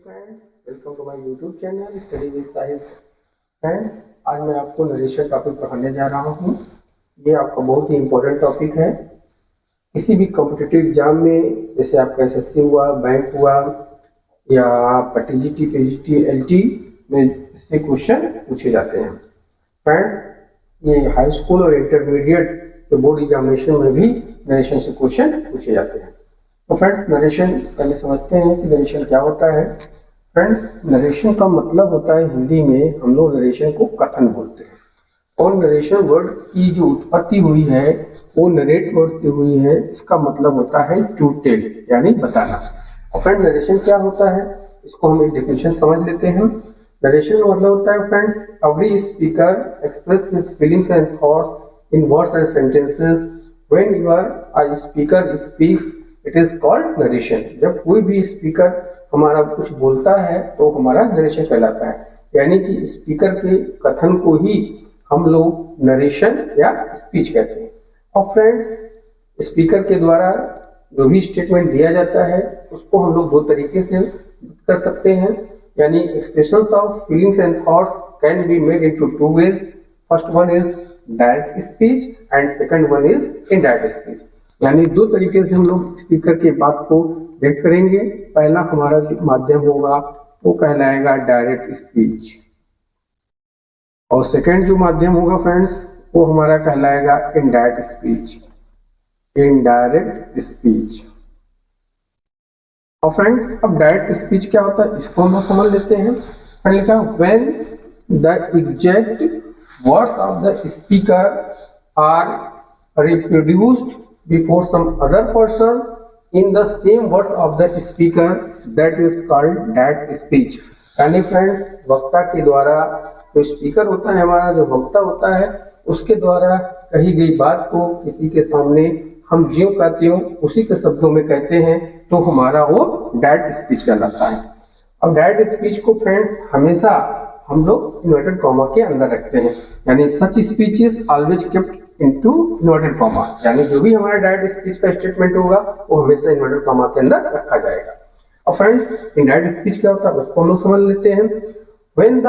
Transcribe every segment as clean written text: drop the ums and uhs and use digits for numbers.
Friends, welcome to my YouTube channel study with Sahil. Friends, आज मैं आपको नरेशन टॉपिक पढ़ाने जा रहा हूँ। ये आपका बहुत ही इम्पोर्टेंट टॉपिक है। किसी भी कॉम्पिटिटिव एग्जाम में, जैसे आपका एसएससी हुआ, बैंक हुआ या आपका टीजीटी, पीजीटी, एलटी में इससे क्वेश्चन पूछे जाते हैं। फ्रेंड्स, ये हाई स्कूल और इंटरमीडिएट के बोर्ड एग्जामिनेशन में भी नरेशन से क्वेश्चन पूछे जाते हैं। तो फ्रेंड्स, नरेशन पहले समझते हैं कि नरेशन क्या होता है। फ्रेंड्स, नरेशन का मतलब होता है, हिंदी में हम लोग नरेशन को कथन बोलते हैं। और नरेशन वर्ड की जो उत्पत्ति हुई है वो नरेट वर्ड से हुई है। इसका मतलब होता है टू टेल, यानी बताना। और फ्रेंड, नरेशन क्या होता है, इसको हम एक डेफिनेशन समझ लेते हैं। नरेशन मतलब होता है friends, every speaker express his feelings and thoughts in words and sentences when you are a speaker speaks, it is called narration. जब कोई भी स्पीकर हमारा कुछ बोलता है तो हमारा नरेशन कहलाता है, यानी कि स्पीकर के कथन को ही हम लोग नरेशन या स्पीच कहते हैं। और फ्रेंड्स, स्पीकर के द्वारा जो भी स्टेटमेंट दिया जाता है उसको हम लोग दो तरीके से कर सकते हैं, यानी expressions of feelings and thoughts can be made into two ways. First one is direct speech and second one is indirect speech. यानी दो तरीके से हम लोग स्पीकर की बात को व्यक्त करेंगे। पहला हमारा जो माध्यम होगा वो कहलाएगा डायरेक्ट स्पीच, और सेकंड जो माध्यम होगा फ्रेंड्स वो हमारा कहलाएगा इनडायरेक्ट स्पीच। Indirect speech. और फ्रेंड, अब डायरेक्ट स्पीच क्या होता है इसको हम लोग समझ लेते हैं। फ्रेंड, लिखा when the exact words of the speaker are reproduced before some other person in the same words of the speaker, that is called direct speech। यानी फ्रेंड्स, वक्ता के द्वारा, जो स्पीकर होता है हमारा, जो वक्ता होता है, उसके द्वारा कही गई बात को किसी के सामने हम ज्यों का त्यों उसी के शब्दों में कहते हैं तो हमारा वो डायरेक्ट स्पीच कहलाता है। अब डायरेक्ट स्पीच को फ्रेंड्स हमेशा हम लोग इन्वर्टेड कॉमा के अंदर रखते हैं, यानी such speech is always kept into inverted comma. यानी जो भी हमारा डायरेक्ट स्पीच का स्टेटमेंट होगा वो हमेशा इन्वर्टेड कॉमा के अंदर रखा जाएगा। और फ्रेंड्स, इनडायरेक्ट स्पीच क्या होता है उसको हम लोग समझ लेते हैं। When the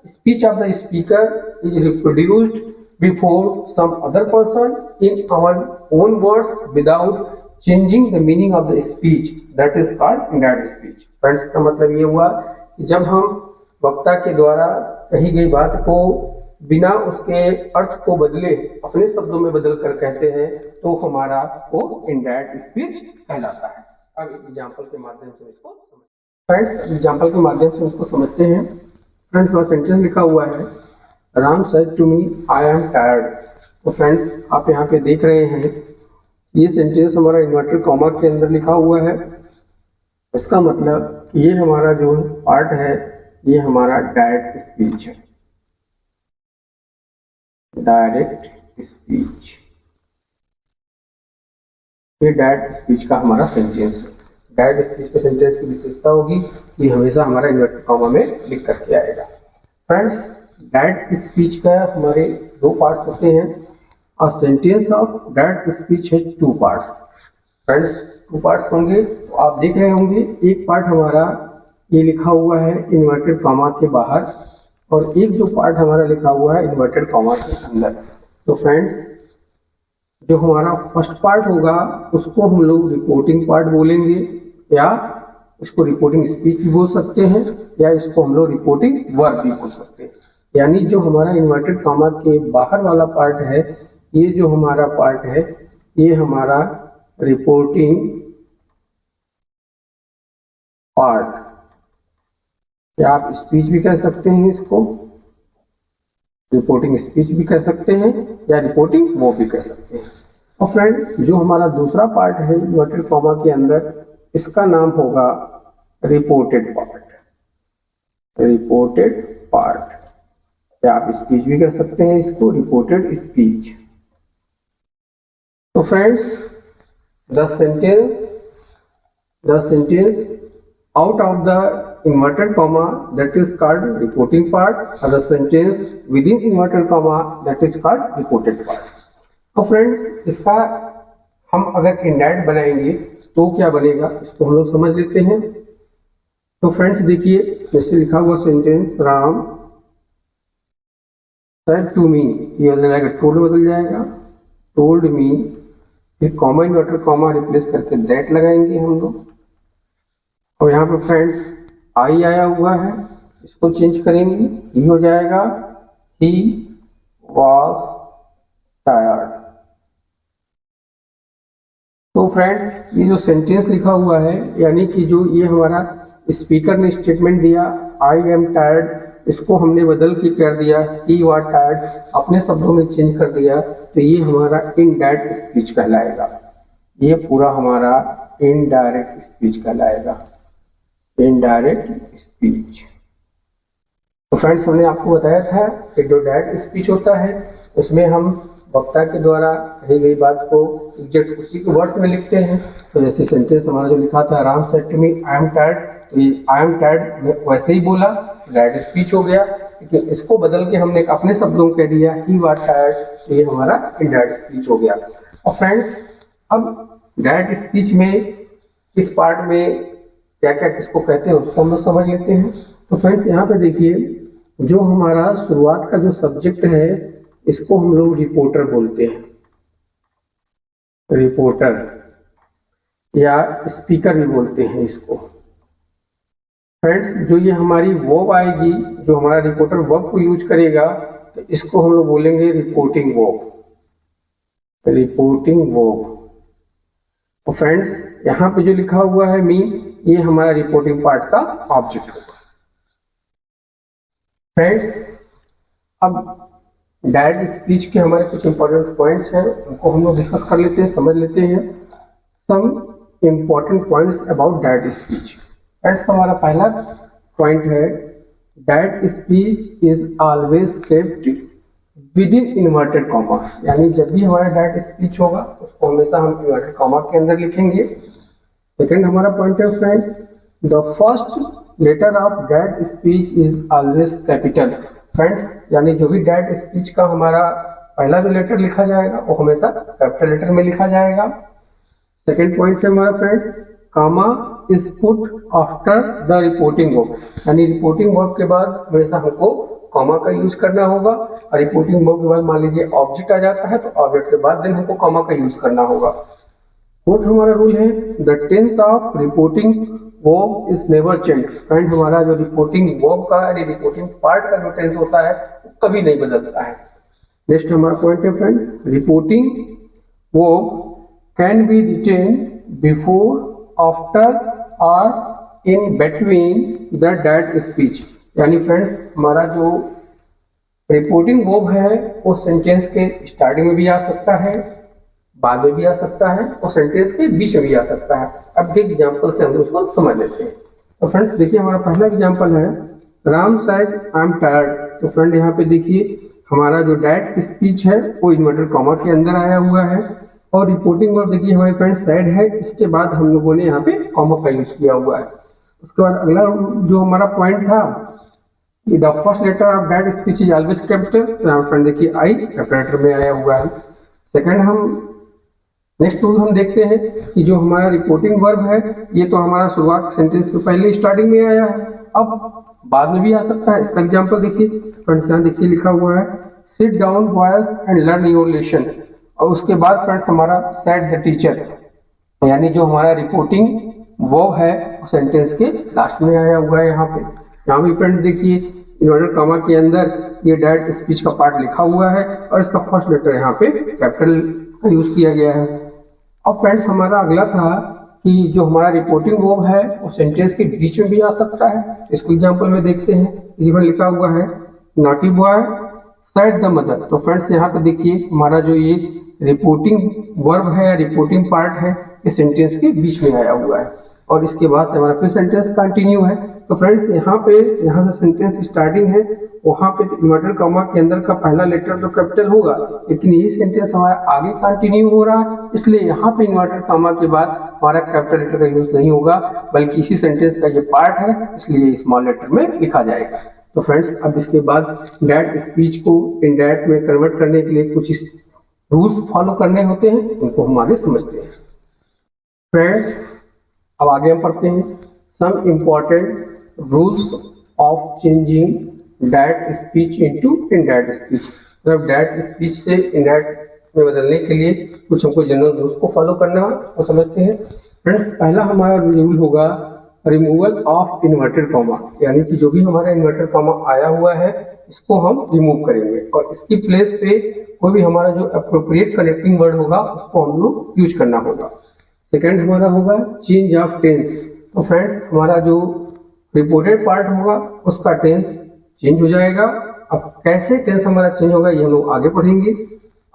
speech of the speaker is reproduced before some other person in our own words without changing the meaning of the speech, that is called indirect speech. Friends, का मतलब ये हुआ कि जब हम वक्ता के द्वारा कही गई बात को बिना उसके अर्थ को बदले अपने शब्दों में बदल कर कहते हैं तो हमारा वो इनडायरेक्ट स्पीच कहलाता है। अब एग्जांपल के माध्यम से इसको फ्रेंड्स, एग्जांपल के माध्यम से इसको समझते हैं। फ्रेंड्स, वहाँ सेंटेंस लिखा हुआ है, Ram said to me I am tired. तो फ्रेंड्स, आप यहाँ पे देख रहे हैं ये सेंटेंस हमारा इन्वर्टेड कॉमा के अंदर लिखा हुआ है। इसका मतलब ये हमारा जो पार्ट है ये हमारा डायरेक्ट स्पीच है। डायरेक्ट स्पीच, ये डायरेक्ट स्पीच का हमारा सेंटेंस है। डायरेक्ट स्पीच के सेंटेंस की विशेषता होगी कि हमेशा हमारा इन्वर्टेड कॉमा में लिख करके आएगा। फ्रेंड्स, डायरेक्ट स्पीच का हमारे दो पार्ट्स होते हैं। और सेंटेंस ऑफ डायरेक्ट स्पीच है two parts. Friends, two parts होंगे तो आप देख रहे होंगे, एक पार्ट हमारा ये लिखा हुआ है इन्वर्टेड कॉमा के बाहर, और एक जो पार्ट हमारा लिखा हुआ है इन्वर्टेड कॉमा के अंदर। तो फ्रेंड्स, जो हमारा फर्स्ट पार्ट होगा उसको हम लोग रिपोर्टिंग पार्ट बोलेंगे, या इसको रिपोर्टिंग स्पीच भी बोल सकते हैं, या इसको हम लोग रिपोर्टिंग वर्ब भी बोल सकते हैं। यानी जो हमारा इन्वर्टेड कॉमा के बाहर वाला पार्ट है, ये जो हमारा पार्ट है ये हमारा रिपोर्टिंग पार्ट, या आप स्पीच भी कह सकते हैं, इसको रिपोर्टिंग स्पीच भी कह सकते हैं या रिपोर्टिंग वो भी कह सकते हैं। और फ्रेंड, जो हमारा दूसरा पार्ट है इन्वर्टेड कॉमा के अंदर, इसका नाम होगा रिपोर्टेड पार्ट। रिपोर्टेड पार्ट, या आप स्पीच भी कह सकते हैं इसको, रिपोर्टेड स्पीच। तो friends, the sentence out of the inverted comma that is called reporting part, or the sentence within inverted comma that is called reported part। तो friends, इसका हम अगर इनडायरेक्ट बनाएंगे तो क्या बनेगा इसको हम लोग समझ लेते हैं। तो फ्रेंड्स देखिए, जैसे लिखा हुआ sentence, Ram said to me, ये बदल जाएगा, टोल्ड बदल जाएगा, टोल्ड मी, फिर कॉमा इन्वर्टर कॉमा रिप्लेस करके दैट लगाएंगे हम लोग। और यहाँ पे फ्रेंड्स आई आया हुआ है, इसको चेंज करेंगे, ही हो जाएगा ही वॉज टायर्ड। तो फ्रेंड्स ये जो सेंटेंस लिखा हुआ है, यानी कि जो ये हमारा स्पीकर ने स्टेटमेंट दिया आई एम टायर्ड, इसको हमने बदल के कर दिया ही वॉज टायर्ड, अपने शब्दों में चेंज कर दिया, तो ये हमारा इनडायरेक्ट स्पीच कहलाएगा। ये पूरा हमारा इनडायरेक्ट स्पीच कहलाएगा, इनडायरेक्ट स्पीच। तो फ्रेंड्स हमने आपको बताया था कि जो डायरेक्ट स्पीच होता है उसमें हम वक्ता के द्वारा कही गई बात को एग्जैक्ट उसी के वर्ड्स में लिखते हैं। तो जैसे सेंटेंस हमारा जो लिखा था, Ram said to me I am tired, तो ये आई एम टायर्ड वैसे ही बोला, डायरेक्ट स्पीच हो गया, लेकिन इसको बदल के हमने अपने शब्दों कह दिया ही वॉज टायर्ड, तो ये हमारा इनडायरेक्ट स्पीच हो गया। और फ्रेंड्स अब डायरेक्ट स्पीच में इस पार्ट में क्या क्या किसको कहते हैं उसको हम लोग समझ लेते हैं। तो फ्रेंड्स यहाँ पे देखिए, जो हमारा शुरुआत का जो सब्जेक्ट है इसको हम लोग रिपोर्टर बोलते हैं, रिपोर्टर या स्पीकर भी बोलते हैं इसको। फ्रेंड्स जो ये हमारी वर्ब आएगी, जो हमारा रिपोर्टर वर्ब को यूज करेगा, तो इसको हम लोग बोलेंगे रिपोर्टिंग वर्ब, रिपोर्टिंग वर्ब। तो फ्रेंड्स यहाँ पे जो लिखा हुआ है मी, ये हमारा रिपोर्टिंग पार्ट का ऑब्जेक्ट होगा। फ्रेंड्स अब डायरेक्ट स्पीच के हमारे कुछ इंपॉर्टेंट पॉइंट्स हैं, उनको हम लोग डिस्कस कर लेते हैं, समझ लेते हैं। Some important points about direct speech. Friends हमारा पहला पॉइंट है, direct speech is always kept within inverted comma, यानी जब भी हमारा डायरेक्ट स्पीच होगा उसको हमेशा हम इन्वर्टेड कॉमा के अंदर लिखेंगे। सेकेंड हमारा पॉइंट है friend, the first letter of direct speech is always capital. Friends यानी जो भी डायरेक्ट स्पीच का हमारा पहला जो लेटर लिखा जाएगा वो हमेशा कैपिटल लेटर में लिखा जाएगा। सेकेंड पॉइंट है हमारा friend, comma is put after the reporting verb, यानी रिपोर्टिंग वर्ब के बाद हमेशा हमको कॉमा का यूज करना होगा। और रिपोर्टिंग वर्ब के बाद मान लीजिए ऑब्जेक्ट आ जाता है तो ऑब्जेक्ट के बाद देन हमको कॉमा का यूज करना होगा। फोर्थ हमारा रूल है, the tense of reporting verb is never change. Friend हमारा जो रिपोर्टिंग वर्ब का यानी रिपोर्टिंग पार्ट का जो टेंस होता है वो कभी नहीं बदलता है। नेक्स्ट हमारा पॉइंट है friend, reporting verb can be written before, after और in between the direct speech, यानी फ्रेंड्स हमारा जो रिपोर्टिंग वर्ब है वो सेंटेंस के स्टार्टिंग में भी आ सकता है, बाद में भी आ सकता है और सेंटेंस के बीच में भी आ सकता है। अब एक एग्जांपल से हम उसको समझ लेते हैं। तो फ्रेंड्स देखिए हमारा पहला एग्जांपल है, Ram said I am tired. तो फ्रेंड यहाँ पे देखिए हमारा जो डायरेक्ट स्पीच है वो इन्वर्टेड कॉमा के अंदर आया हुआ है, और रिपोर्टिंग वर्ब देखिए हमारे फ्रेंड सेड है, इसके बाद हम लोगों ने यहाँ पे कॉमा का यूज किया हुआ है। उसके बाद अगला जो हमारा पॉइंट था, the first letter of direct speech is always capital, तो यहाँ फ्रेंड देखिए आई कैपिटल लेटर में आया हुआ है। सेकेंड हम नेक्स्ट रूल हम देखते हैं कि जो हमारा रिपोर्टिंग वर्ब है ये तो हमारा शुरुआत सेंटेंस के पहले स्टार्टिंग में आया है, अब बाद में भी आ सकता है। इसका एग्जांपल देखिए फ्रेंड्स, यहाँ देखिए लिखा हुआ है, sit down boys and learn your lesson, और उसके बाद फ्रेंड्स हमारा सेड द टीचर, यानी जो हमारा रिपोर्टिंग वर्ब है वो सेंटेंस के लास्ट में आया हुआ है। यहाँ भी फ्रेंड्स देखिए इन्वर्टेड कॉमा के अंदर ये डायरेक्ट स्पीच का पार्ट लिखा हुआ है और इसका फर्स्ट लेटर यहाँ पे कैपिटल का यूज किया गया है। अब फ्रेंड्स हमारा अगला था कि जो हमारा रिपोर्टिंग वर्ब है वो सेंटेंस के बीच में भी आ सकता है। इसको एग्जांपल में देखते हैं, इधर लिखा हुआ है, naughty boy said the mother. तो फ्रेंड्स यहाँ पे देखिए हमारा जो ये रिपोर्टिंग वर्ब है, रिपोर्टिंग पार्ट है, ये सेंटेंस के बीच में आया हुआ है और इसके बाद से हमारा फिर सेंटेंस कंटिन्यू है। तो फ्रेंड्स यहाँ से सेंटेंस स्टार्टिंग है, वहाँ पे इन्वर्टेड कॉमा के अंदर का पहला लेटर तो कैपिटल होगा, लेकिन यही सेंटेंस हमारा आगे कंटिन्यू हो रहा है, इसलिए यहाँ पे इन्वर्टेड कॉमा के बाद हमारा कैपिटल लेटर का यूज नहीं होगा, बल्कि इसी सेंटेंस का ये पार्ट है इसलिए स्मॉल लेटर में लिखा जाएगा। तो फ्रेंड्स अब इसके बाद डायरेक्ट स्पीच को इनडायरेक्ट में कन्वर्ट करने के लिए कुछ रूल्स फॉलो करने होते हैं, उनको हम आगे समझते हैं। फ्रेंड्स अब आगे हम पढ़ते हैं some important rules of changing direct speech into indirect speech. मतलब डायरेक्ट स्पीच से इनडायरेक्ट में बदलने के लिए कुछ हमको जनरल रूल्स को फॉलो करना है, वो समझते हैं। फ्रेंड्स, पहला हमारा रूल होगा रिमूवल ऑफ इन्वर्टेड कॉमा, यानी कि जो भी हमारा इन्वर्टेड कॉमा आया हुआ है इसको हम रिमूव करेंगे और इसकी प्लेस पे कोई भी हमारा जो अप्रोप्रिएट कनेक्टिंग वर्ड होगा उसको हम लोग यूज करना होगा। सेकेंड हमारा होगा चेंज ऑफ टेंस। तो फ्रेंड्स, हमारा जो रिपोर्टेड पार्ट होगा उसका टेंस चेंज हो जाएगा। अब कैसे टेंस हमारा चेंज होगा ये हम लोग आगे पढ़ेंगे।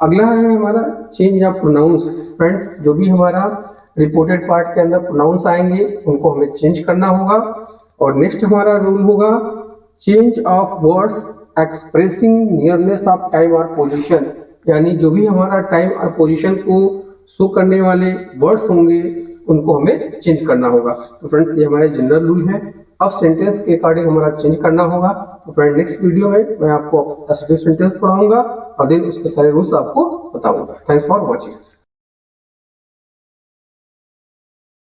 अगला है हमारा चेंज ऑफ प्रोनाउंस। फ्रेंड्स, जो भी हमारा रिपोर्टेड पार्ट के अंदर प्रोनाउंस आएंगे उनको हमें चेंज करना होगा। और नेक्स्ट हमारा रूल होगा change of words expressing nearness of time और पोजीशन, यानी जो भी हमारा टाइम और पोजीशन को शो करने वाले वर्ड्स होंगे उनको हमें चेंज करना होगा। तो फ्रेंड्स, ये हमारे जनरल रूल है। अब सेंटेंस के अकॉर्डिंग हमारा चेंज करना होगा। तो फ्रेंड, नेक्स्ट वीडियो में मैं आपको असर्टिव सेंटेंस पढ़ाऊंगा और देन उसके सारे रूल्स आपको बताऊंगा। Thanks for watching.